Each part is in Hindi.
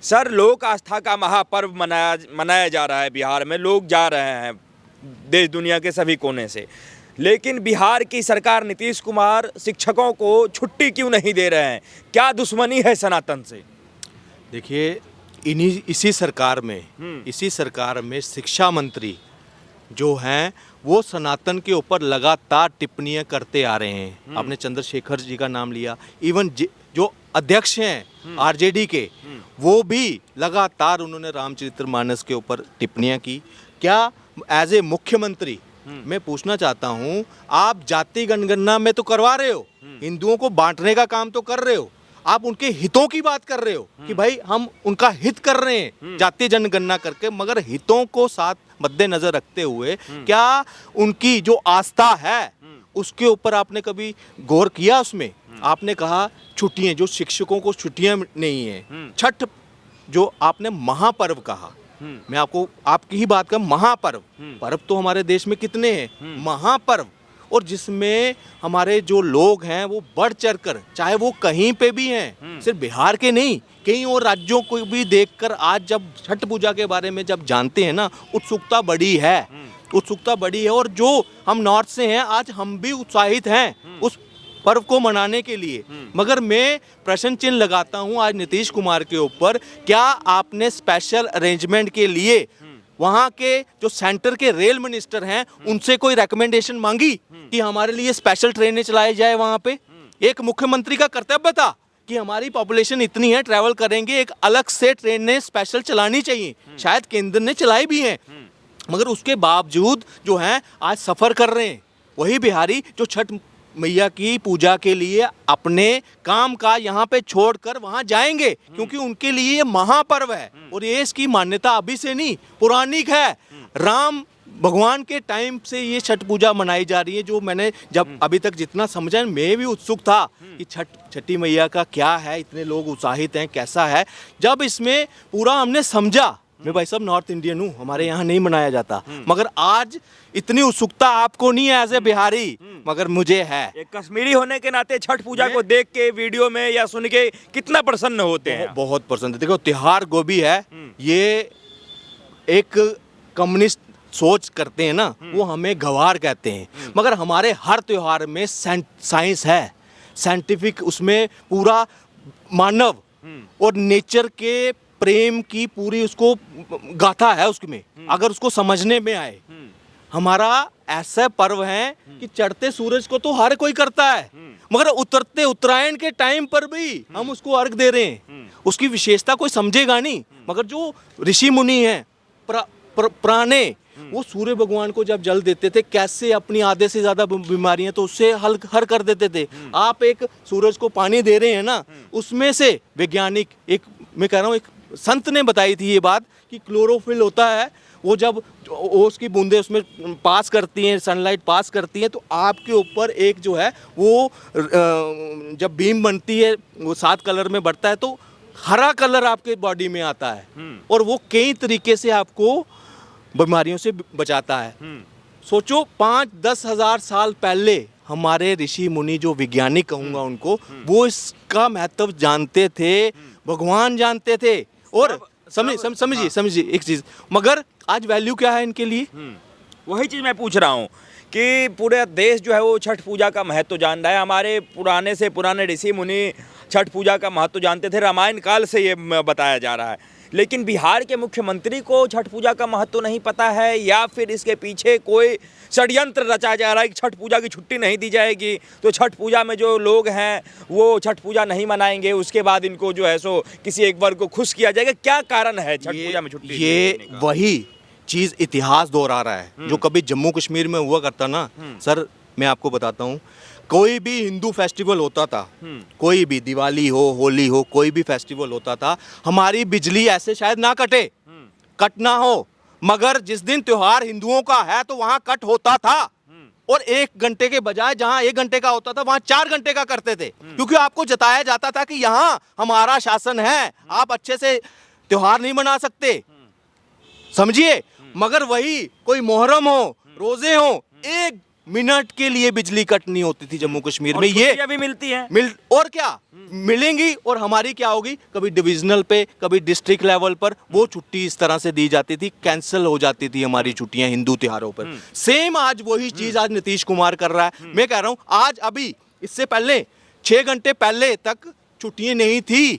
सर, लोक आस्था का महापर्व मनाया जा रहा है बिहार में। लोग जा रहे हैं देश दुनिया के सभी कोने से, लेकिन बिहार की सरकार नीतीश कुमार शिक्षकों को छुट्टी क्यों नहीं दे रहे हैं? क्या दुश्मनी है सनातन से? देखिए, इसी सरकार में शिक्षा मंत्री जो हैं वो सनातन के ऊपर लगातार टिप्पणियां करते आ रहे हैं। आपने चंद्रशेखर जी का नाम लिया, इवन जो अध्यक्ष हैं आरजेडी के, वो भी लगातार उन्होंने रामचरितमानस के ऊपर टिप्पणियां की। क्या एज ए मुख्यमंत्री मैं पूछना चाहता हूं, आप जाति जनगणना में तो करवा रहे हो, हिंदुओं को बांटने का काम तो कर रहे हो, आप उनके हितों की बात कर रहे हो कि भाई हम उनका हित कर रहे हैं जातीय जनगणना करके, मगर हितों को साथ मद्देनजर रखते हुए क्या उनकी जो आस्था है उसके ऊपर आपने कभी गौर किया? उसमें आपने कहा छुट्टियां, जो शिक्षकों को छुट्टियां नहीं है, छठ जो आपने महापर्व कहा, मैं आपकी ही बात कर, महापर्व, पर्व तो हमारे देश में कितने हैं, महापर्व, और जिसमें हमारे जो लोग हैं वो बढ़ चढ़कर, चाहे वो कहीं पे भी हैं, सिर्फ बिहार के नहीं, कई और राज्यों को भी देखकर आज जब छठ पूजा के बारे में जब जानते हैं ना, उत्सुकता बढ़ी है। और जो हम नॉर्थ से हैं, आज हम भी उत्साहित हैं उस पर्व को मनाने के लिए। मगर मैं प्रश्न चिन्ह लगाता हूं आज नीतीश कुमार के ऊपर, क्या आपने स्पेशल अरेंजमेंट के लिए वहां के जो सेंटर के रेल मिनिस्टर हैं उनसे कोई रिकमेंडेशन मांगी कि हमारे लिए स्पेशल ट्रेनें चलाई जाए? वहां पे एक मुख्यमंत्री का कर्तव्य था कि हमारी पॉपुलेशन इतनी है, ट्रैवल करेंगे, एक अलग से ट्रेनें स्पेशल चलानी चाहिए। शायद केंद्र ने चलाई भी हैं, मगर उसके बावजूद जो हैं आज सफर कर रहे हैं वही बिहारी जो छठ मैया की पूजा के लिए अपने काम का यहाँ पे छोड़कर वहाँ जाएंगे, क्योंकि उनके लिए ये महापर्व है। और ये इसकी मान्यता अभी से नहीं, पौराणिक है। राम भगवान के टाइम से ये छठ पूजा मनाई जा रही है। जो मैंने जब अभी तक जितना समझा, मैं भी उत्सुक था कि छठी मैया का क्या है, इतने लोग उत्साहित हैं, कैसा है। जब इसमें पूरा हमने समझा, मैं भाई साहब नॉर्थ इंडियन हूँ, हमारे यहाँ नहीं मनाया जाता, मगर आज इतनी उत्सुकता आपको नहीं है एज ए बिहारी, मगर मुझे है। एक कश्मीरी होने के नाते छठ पूजा को देख के वीडियो में या सुन के कितना प्रसन्न होते हैं? बहुत प्रसन्न। देखो, त्योहार गोभी है, ये एक कम्युनिस्ट सोच करते हैं ना, वो हमें गवार कहते हैं, मगर हमारे हर त्योहार में साइंस है, साइंटिफिक, उसमें पूरा मानव और नेचर के प्रेम की पूरी उसको गाथा है उसमें, अगर उसको समझने में आए। हमारा ऐसा पर्व है कि चढ़ते सूरज को तो हर कोई करता है, मगर उतरते उत्तरायण के टाइम पर भी हम उसको अर्घ दे रहे हैं। उसकी विशेषता कोई समझेगा नहीं, मगर जो ऋषि मुनि हैं पुराने, वो सूर्य भगवान को जब जल देते थे, कैसे अपनी आधे से ज्यादा बीमारियां तो उससे हल कर देते थे। आप एक सूरज को पानी दे रहे हैं ना, उसमें से वैज्ञानिक, एक मैं कह रहा हूँ, एक संत ने बताई थी ये बात कि क्लोरोफिल होता है, वो जब उसकी बूंदें उसमें पास करती हैं, सनलाइट पास करती हैं, तो आपके ऊपर एक जो है वो जब बीम बनती है, वो 7 कलर में बढ़ता है, तो हरा कलर आपके बॉडी में आता है, और वो कई तरीके से आपको बीमारियों से बचाता है। सोचो, 5-10 हजार साल पहले हमारे ऋषि मुनि, जो वैज्ञानिक कहूँगा उनको, वो इसका महत्व जानते थे, भगवान जानते थे। और समझिए एक चीज, मगर आज वैल्यू क्या है इनके लिए? वही चीज मैं पूछ रहा हूँ कि पूरे देश जो है वो छठ पूजा का महत्व जान रहा है। हमारे पुराने से पुराने ऋषि मुनि छठ पूजा का महत्व जानते थे, रामायण काल से ये बताया जा रहा है, लेकिन बिहार के मुख्यमंत्री को छठ पूजा का महत्व नहीं पता है, या फिर इसके पीछे कोई षड्यंत्र रचा जा रहा है कि छठ पूजा की छुट्टी नहीं दी जाएगी, तो छठ पूजा में जो लोग हैं वो छठ पूजा नहीं मनाएंगे, उसके बाद इनको जो है सो किसी एक वर्ग को खुश किया जाएगा। क्या कारण है छठ पूजा में छुट्टी? ये वही चीज इतिहास दोहरा रहा है जो कभी जम्मू कश्मीर में हुआ करता ना। सर, मैं आपको बताता हूँ, कोई भी हिंदू फेस्टिवल होता था, कोई भी दिवाली हो, होली हो, कोई भी फेस्टिवल होता था, हमारी बिजली ऐसे शायद ना कट ना हो, मगर जिस दिन त्योहार हिंदुओं का है तो वहां कट होता था, और 1 घंटे के बजाय जहां 1 घंटे का होता था वहां 4 घंटे का करते थे, क्योंकि आपको जताया जाता था कि यहां हमारा शासन है, आप अच्छे से त्योहार नहीं मना सकते, समझिए। मगर वही कोई मोहर्रम हो, रोजे हो, 1 मिनट के लिए बिजली कट नहीं होती थी जम्मू कश्मीर में। ये छुट्टियां भी मिलती हैं। और क्या मिलेंगी, और हमारी क्या होगी, कभी डिविजनल पे कभी डिस्ट्रिक्ट लेवल पर वो छुट्टी इस तरह से दी जाती थी, कैंसिल हो जाती थी हमारी छुट्टियां हिंदू त्योहारों पर। सेम आज वही चीज आज नीतीश कुमार कर रहा है। मैं कह रहा हूं आज अभी इससे पहले 6 घंटे पहले तक छुट्टियां नहीं थी,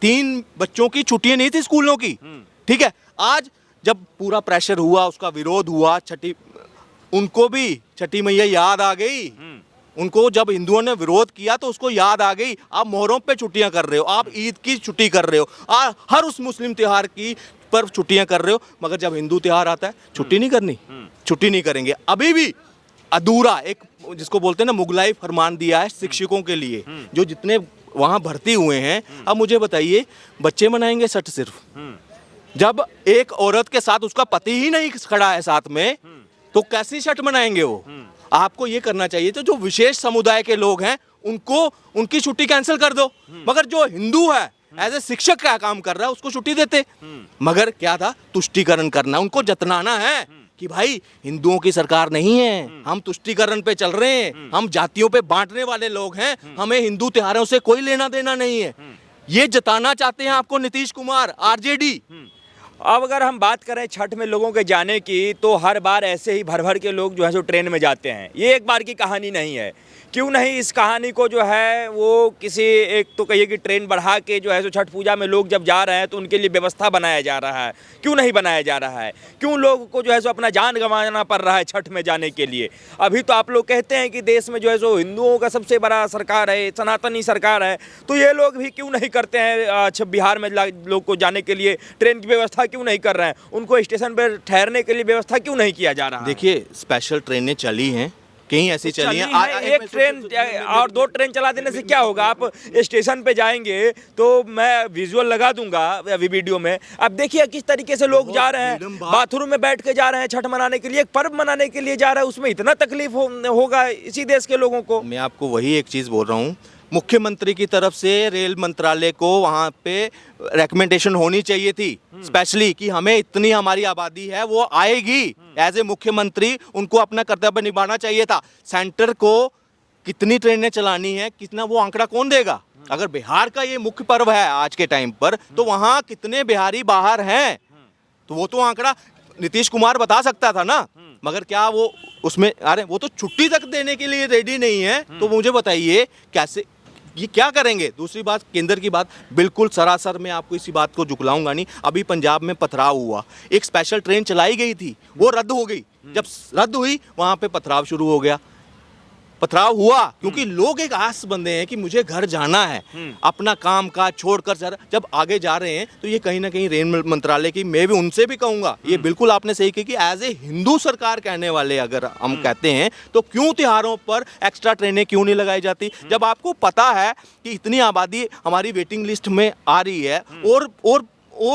3 बच्चों की छुट्टियां नहीं थी स्कूलों की, ठीक है। आज जब पूरा प्रेशर हुआ, उसका विरोध हुआ, उनको भी छठी मैया याद आ गई। उनको जब हिंदुओं ने विरोध किया तो उसको याद आ गई। आप मोहर्रम पे छुट्टियां कर रहे हो, आप ईद की छुट्टी कर रहे हो, हर उस मुस्लिम त्योहार की पर छुट्टियां कर रहे हो, मगर जब हिंदू त्योहार आता है छुट्टी नहीं करनी, छुट्टी नहीं करेंगे। अभी भी अधूरा एक जिसको बोलते हैं ना मुगलाई फरमान दिया है शिक्षकों के लिए, जो जितने वहां भर्ती हुए हैं। अब मुझे बताइए, बच्चे मनाएंगे छठ सिर्फ, जब एक औरत के साथ उसका पति ही नहीं खड़ा है साथ में, तो कैसी छठ मनाएंगे वो। आपको ये करना चाहिए तो जो विशेष समुदाय के लोग हैं उनको उनकी छुट्टी कैंसिल कर दो, मगर जो हिंदू है एज ए शिक्षक का काम कर रहा है उसको छुट्टी देते। मगर क्या था, तुष्टीकरण करना, उनको जतनाना है कि भाई हिंदुओं की सरकार नहीं है, हम तुष्टीकरण पे चल रहे हैं, हम जातियों पे बांटने वाले लोग हैं, हमें हिंदू त्योहारों से कोई लेना देना नहीं है। ये जताना चाहते हैं आपको नीतीश कुमार, आरजेडी। अब अगर हम बात करें छठ में लोगों के जाने की, तो हर बार ऐसे ही भर भर के लोग जो है सो ट्रेन में जाते हैं। ये एक बार की कहानी नहीं है। क्यों नहीं इस कहानी को जो है वो किसी एक तो कहिए कि ट्रेन बढ़ा के जो है सो छठ पूजा में लोग जब जा रहे हैं तो उनके लिए व्यवस्था बनाया जा रहा है। क्यों नहीं बनाया जा रहा है? क्यों लोगों को जो है सो अपना जान गंवाना पड़ रहा है छठ में जाने के लिए? अभी तो आप लोग कहते हैं कि देश में जो है सो हिंदुओं का सबसे बड़ा सरकार है, सनातनी सरकार है, तो ये लोग भी क्यों नहीं करते हैं? अच्छा, बिहार में लोग को जाने के लिए ट्रेन की व्यवस्था क्यों नहीं कर रहे हैं? उनको स्टेशन पर ठहरने के लिए व्यवस्था क्यों नहीं किया जा रहा है? देखिए, स्पेशल ट्रेनें चली हैं, कहीं ऐसी चली हैं। एक ट्रेन और 2 ट्रेन चला देने से क्या होगा? आप स्टेशन पे जाएंगे तो मैं विजुअल लगा दूंगा अभी वीडियो में। अब देखिए किस तरीके से लोग जा रहे हैं, बाथरूम में बैठ के जा रहे हैं छठ मनाने के लिए, एक पर्व मनाने के लिए जा रहे हैं। उसमें इतना तकलीफ होगा इसी देश के लोगों को। मैं आपको वही एक चीज़ बोल रहा हूँ, मुख्यमंत्री की तरफ से रेल मंत्रालय को वहाँ पे रिकमेंडेशन होनी चाहिए थी स्पेशली कि हमें इतनी हमारी आबादी है वो आएगी। एज ए मुख्यमंत्री उनको अपना कर्तव्य निभाना चाहिए था। सेंटर को कितनी ट्रेनें चलानी है, कितना, वो आंकड़ा कौन देगा? अगर बिहार का ये मुख्य पर्व है आज के टाइम पर, तो वहाँ कितने बिहारी बाहर हैं, तो वो तो आंकड़ा नीतीश कुमार बता सकता था ना। मगर क्या वो उसमें, अरे वो तो छुट्टी तक देने के लिए रेडी नहीं है। तो मुझे बताइए कैसे, ये क्या करेंगे? दूसरी बात, केंद्र की बात, बिल्कुल सरासर मैं आपको इसी बात को झुकलाऊंगा नहीं। अभी पंजाब में पथराव हुआ, एक स्पेशल ट्रेन चलाई गई थी, वो रद्द हो गई। जब रद्द हुई वहां पे पथराव शुरू हो गया। पथराव हुआ क्योंकि लोग एक आस बंधे हैं कि मुझे घर जाना है, अपना काम काज छोड़कर जब आगे जा रहे हैं, तो ये कहीं ना कहीं रेल मंत्रालय की, मैं भी उनसे भी कहूंगा, ये बिल्कुल आपने सही कही कि एज ए हिंदू सरकार कहने वाले अगर हम कहते हैं तो क्यों त्योहारों पर एक्स्ट्रा ट्रेनें क्यों नहीं लगाई जाती? जब आपको पता है कि इतनी आबादी हमारी वेटिंग लिस्ट में आ रही है और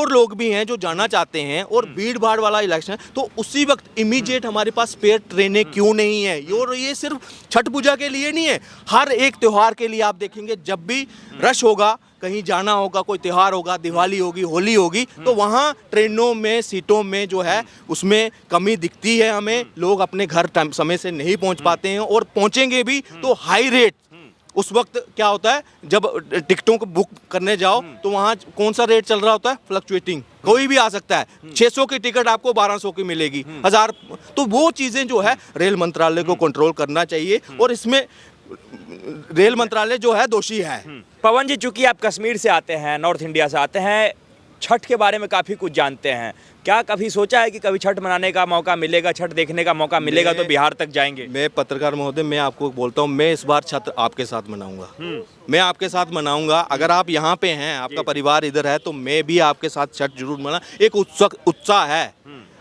लोग भी हैं जो जाना चाहते हैं, और भीड़ भाड़ वाला इलेक्शन, तो उसी वक्त इमीडिएट हमारे पास स्पेयर ट्रेनें क्यों नहीं है? और ये सिर्फ छठ पूजा के लिए नहीं है, हर एक त्योहार के लिए आप देखेंगे जब भी रश होगा, कहीं जाना होगा, कोई त्योहार होगा, दिवाली होगी, होली होगी, तो वहाँ ट्रेनों में सीटों में जो है उसमें कमी दिखती है हमें। लोग अपने घर समय से नहीं पहुँच पाते हैं, और पहुँचेंगे भी तो हाई रेट। उस वक्त क्या होता है, जब टिकटों को बुक करने जाओ तो वहाँ कौन सा रेट चल रहा होता है? फ्लक्चुएटिंग, कोई भी आ सकता है। 600 की टिकट आपको 1200 की मिलेगी, 1000। तो वो चीज़ें जो है रेल मंत्रालय को कंट्रोल करना चाहिए, और इसमें रेल मंत्रालय जो है दोषी है। पवन जी, चूंकि आप कश्मीर से आते हैं, नॉर्थ इंडिया से आते हैं, छठ के बारे में काफ़ी कुछ जानते हैं, क्या कभी सोचा है कि कभी छठ मनाने का मौका मिलेगा, छठ देखने का मौका मिलेगा तो बिहार तक जाएंगे? मैं पत्रकार महोदय, मैं आपको बोलता हूँ, मैं इस बार छठ आपके साथ मनाऊंगा। मैं आपके साथ मनाऊंगा। अगर आप यहाँ पे हैं, आपका परिवार इधर है, तो मैं भी आपके साथ छठ जरूर मना। एक उत्साह है।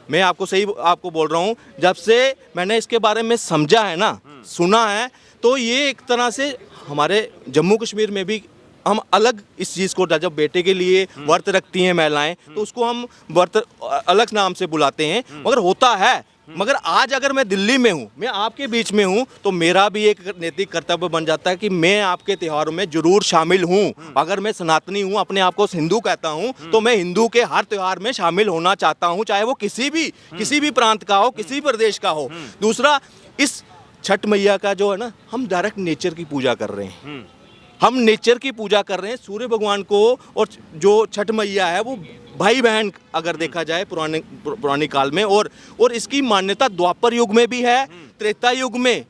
मैं आपको बोल रहा हूँ, जब से मैंने इसके बारे में समझा है ना, सुना है, तो ये एक तरह से हमारे जम्मू कश्मीर में भी हम अलग इस चीज़ को, जब बेटे के लिए व्रत रखती हैं महिलाएं, तो उसको हम व्रत अलग नाम से बुलाते हैं, मगर होता है। मगर आज अगर मैं दिल्ली में हूँ, मैं आपके बीच में हूँ, तो मेरा भी एक नैतिक कर्तव्य बन जाता है कि मैं आपके त्योहारों में जरूर शामिल हूँ। अगर मैं सनातनी हूँ, अपने आप को हिंदू कहता हूँ, तो मैं हिंदू के हर त्योहार में शामिल होना चाहता हूँ, चाहे वो किसी भी प्रांत का हो, किसी भी प्रदेश का हो। दूसरा, इस छठ मैया का जो है ना, हम डायरेक्ट नेचर की पूजा कर रहे हैं। हम नेचर की पूजा कर रहे हैं, सूर्य भगवान को। और जो छठ मैया है वो भाई बहन अगर देखा जाए पुराने काल में, और इसकी मान्यता द्वापर युग में भी है, त्रेता युग में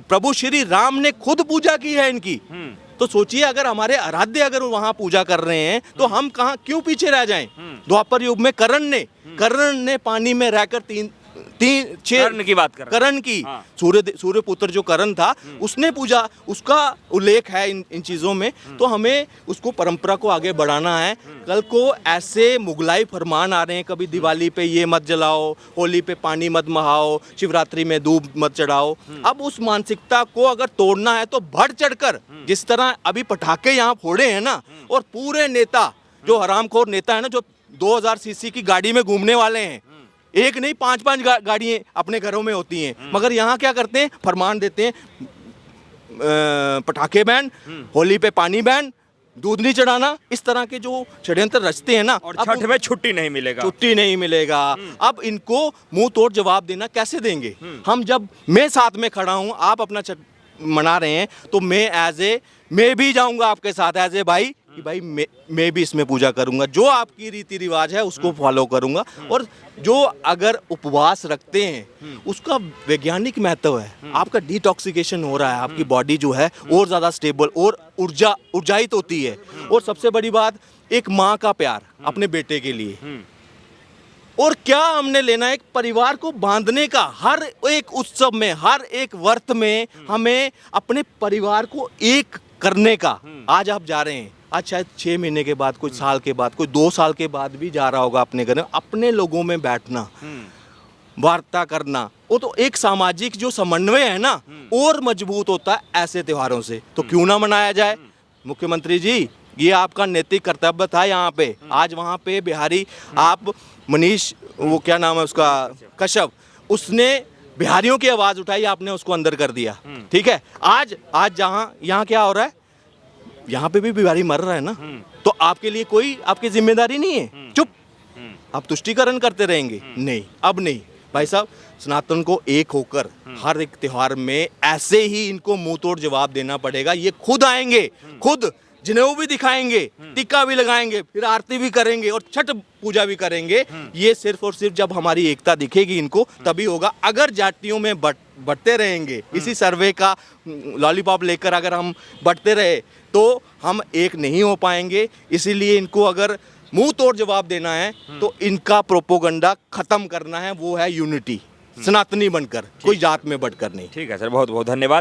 प्रभु श्री राम ने खुद पूजा की है इनकी। तो सोचिए, अगर हमारे आराध्य अगर वहां पूजा कर रहे हैं तो हम कहाँ क्यों पीछे रह जाएं। द्वापर युग में कर्ण ने पानी में रहकर तीन कर्ण की बात कर रहे हैं। कर्ण की, सूर्य पुत्र जो कर्ण था उसने पूजा, उसका उल्लेख है इन चीजों में। तो हमें उसको परंपरा को आगे बढ़ाना है। कल को ऐसे मुगलाई फरमान आ रहे हैं, कभी दिवाली पे ये मत जलाओ, होली पे पानी मत बहाओ, शिवरात्रि में दूध मत चढ़ाओ। अब उस मानसिकता को अगर तोड़ना है तो बढ़ चढ़कर, जिस तरह अभी पटाखे यहाँ फोड़े हैं ना, और पूरे नेता जो हरामखोर नेता है ना, जो 2000 सीसी की गाड़ी में घूमने वाले हैं, एक नहीं 5-5 गाड़ियां अपने घरों में होती हैं, मगर यहाँ क्या करते हैं, फरमान देते हैं पटाखे बैन, होली पे पानी बैन, दूध नहीं चढ़ाना। इस तरह के जो षड्यंत्र रचते हैं ना, और छठ में छुट्टी नहीं मिलेगा, छुट्टी नहीं मिलेगा। अब इनको मुंह तोड़ जवाब देना कैसे देंगे हम? जब मैं साथ में खड़ा हूं, आप अपना छठ मना रहे हैं, तो मैं भी जाऊंगा आपके साथ एज ए भाई, कि भाई मैं भी इसमें पूजा करूंगा, जो आपकी रीति रिवाज है उसको फॉलो करूंगा। और जो अगर उपवास रखते हैं उसका वैज्ञानिक महत्व है, आपका डिटॉक्सिकेशन हो रहा है, आपकी बॉडी जो है और ज़्यादा स्टेबल और ऊर्जाहित होती है। और सबसे बड़ी बात, एक माँ का प्यार अपने बेटे के लिए। और क्या हमने लेना है, एक परिवार को बांधने का, हर एक उत्सव में, हर एक व्रत में हमें अपने परिवार को एक करने का। आज आप जा रहे हैं, आज शायद 6 महीने के बाद, कोई साल के बाद, कोई 2 साल के बाद भी जा रहा होगा अपने घर में, अपने लोगों में बैठना, वार्ता करना, वो तो एक सामाजिक जो समन्वय है ना, और मजबूत होता है ऐसे त्योहारों से। तो क्यों ना मनाया जाए। मुख्यमंत्री जी, ये आपका नैतिक कर्तव्य था यहाँ पे। आज वहाँ पे बिहारी, आप मनीष, वो क्या नाम है उसका, कश्यप, उसने बिहारियों की आवाज उठाई, आपने उसको अंदर कर दिया। ठीक है, आज जहाँ यहाँ क्या हो रहा है, यहाँ पे भी बिहारी मर रहा है ना, तो आपके लिए कोई आपकी जिम्मेदारी नहीं है। चुप, आप तुष्टीकरण करते रहेंगे? नहीं, अब नहीं भाई साहब। सनातन को एक होकर हर एक त्योहार में ऐसे ही इनको मुंह तोड़ जवाब देना पड़ेगा। ये खुद आएंगे, खुद जनेऊ भी दिखाएंगे, टिक्का भी लगाएंगे, फिर आरती भी करेंगे और छठ पूजा भी करेंगे। ये सिर्फ और सिर्फ जब हमारी एकता दिखेगी इनको, तभी होगा। अगर जातियों में बढ़ते रहेंगे, इसी सर्वे का लॉलीपॉप लेकर अगर हम बढ़ते रहे, तो हम एक नहीं हो पाएंगे। इसीलिए इनको अगर मुंह तोड़ जवाब देना है तो इनका प्रोपोगंडा खत्म करना है, वो है यूनिटी, सनातनी बनकर, कोई जात में बढ़कर नहीं। ठीक है सर, बहुत बहुत धन्यवाद।